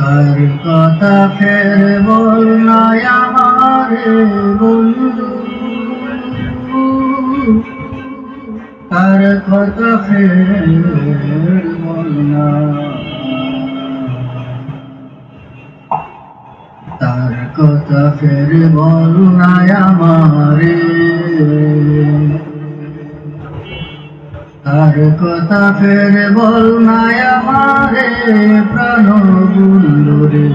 আর কথা ফের বল না আমারে বন্ধু, আর কথা ফের বল না, তার কথা ফের বল না আমারে, তার কথা ফের বল না আমারে প্রাণ বন্ধু রে,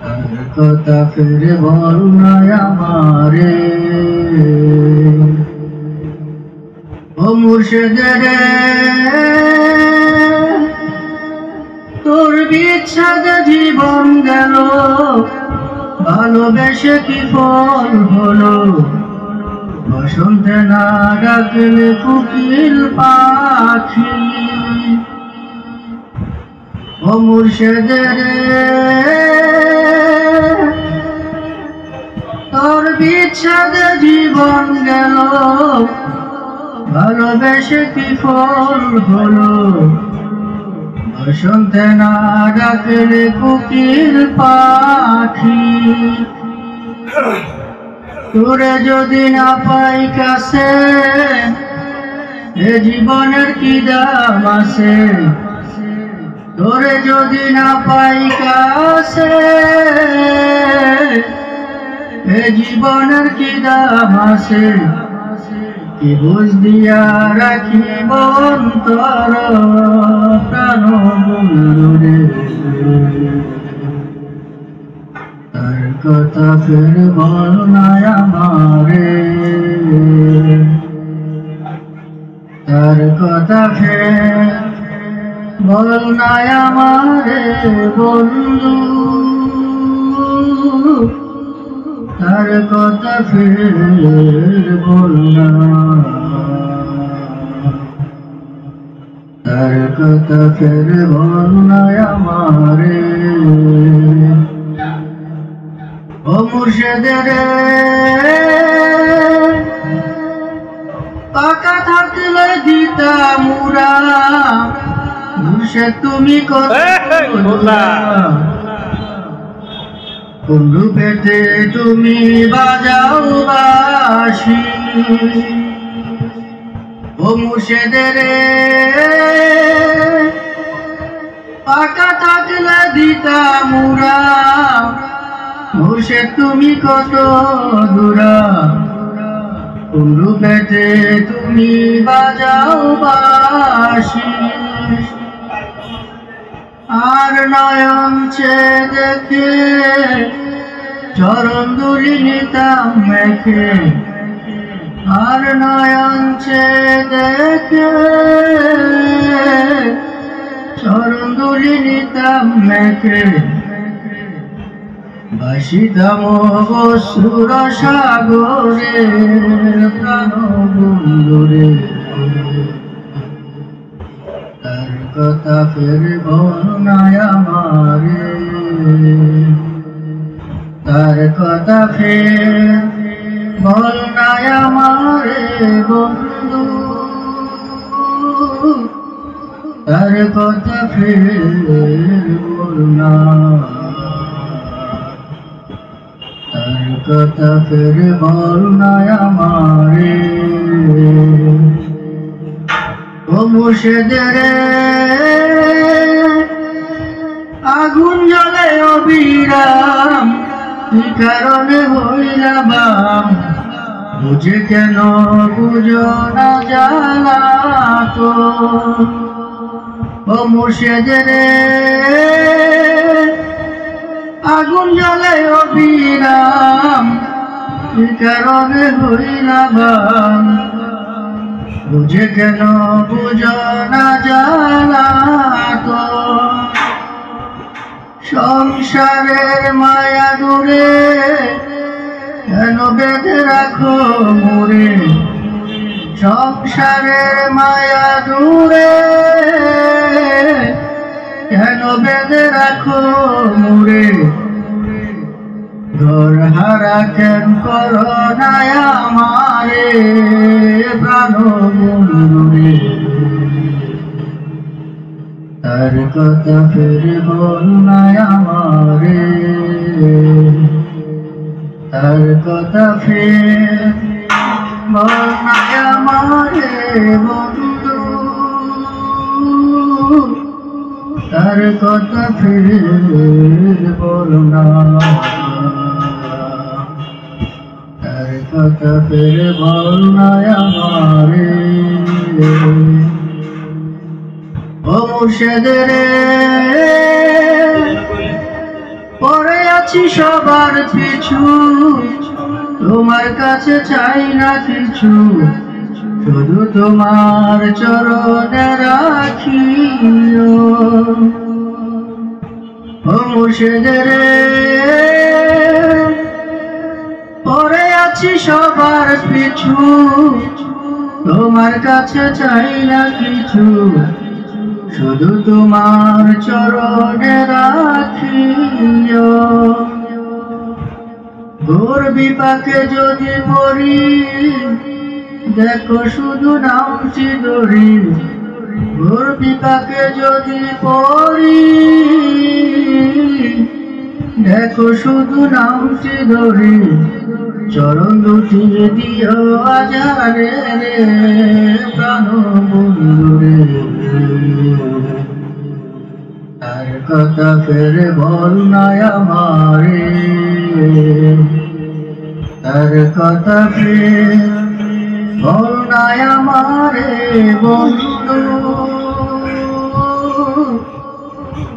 তার কথা ফের বল না আমারে। ও মুর্শিদ রে তোর বিচ্ছেদ জীবন গেল, ভালোবেসে কি ফল হলো, বসন্তে না ডাকলে কোকিল পাখি। ও মুর্শিদ রে তোর বিচ্ছেদ জীবন গেল, ভালোবেসে কি ফল হলো, বসন্তে না ডাকলে কোকিল পাখি। তোরে যদি না পাই কাছে এ জীবনের কি দাম আছে, তোরে যদি না পাই কাছে এ জীবনের কি দাম আছে, কি বুঝ দিয়া রাখিব অন্তর প্রাণ বন্ধু রে, তার কথা ফের বল না আমারে, তার কথা ফের বল না আমারে বন্ধু, তার কথা ফের বল না, তার কথা ফের বল না আমারে। ও মুর্শিদ রে পাকা থাকলে দিতা মুরা, মুর্শিদ তুমি কত কোন রূপেতে তুমি বাজাও বাঁশি। ও মুর্শিদ রে পাকা থাকলে দিতা মুরা, মুর্শিদ তুমি কত দূরা, কোন রূপেতে তুমি বাজাও বাঁশি। আর নয়ন চেয়ে দেখে চরণ দুলি নিতাম মেখে, আর নয়ন চেয়ে দেখে চরণ দুলি নিতাম মেখে, ভাসিতাম অশ্রুর সাগরে প্রাণ বন্ধু রে, তার কথা ফের বল না আমারে, তার কথা ফের বল না আমারে বন্ধু, তার কথা ফের বল না, তার কথা ফের বল না আমারে। ও মুর্শিদ রে আগুন জ্বলে অবিরাম, কি কারণে হইলা বাম, বুঝে কেন বুঝো না জ্বালা তো। ও মুর্শিদ রে আগুন জ্বলে অবিরাম, কি কারণে হইলা বাম, বুঝে কেন বুঝো না জ্বালা তো। সংসারের মায়া দূরে কেন বেঁধে রাখো মোরে, সংসারের মায়া দূরে কেন বেঁধে রাখো মোরে, ঘর হারা কেন করো না আমারে প্রাণ বন্ধু রে, তার কথা ফের বল না আমারে, তার কথা ফের বল না আমারে বন্ধু, তার কথা ফের বল না, তার কথা ফের বল না আমারে। ও মুর্শিদ রে, পড়ে আছি সবার পিছু, তোমার কাছে চাই না কিছু, শুধু তোমার চরণে রাখিও। ও মুর্শিদ রে, পড়ে আছি সবার পিছু, তোমার কাছে চাই না কিছু, শুধু তোমার চরণে রাখিও। ঘোর বিপাকে যদি পড়ি, দেখো শুধু নামটি ধরি, ঘোর বিপাকে যদি পড়ি, দেখো শুধু নামটি ধরি, চরণ দুটি দিও আজারে রে প্রাণ বন্ধুরে। তার কথা ফের বল না আমারে, তার কথা ফের বল না আমারে বন্ধু,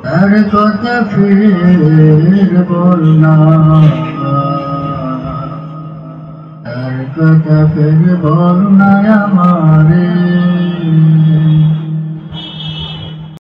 তার কথা ফের বল না, তার কথা ফের বল না আমারে।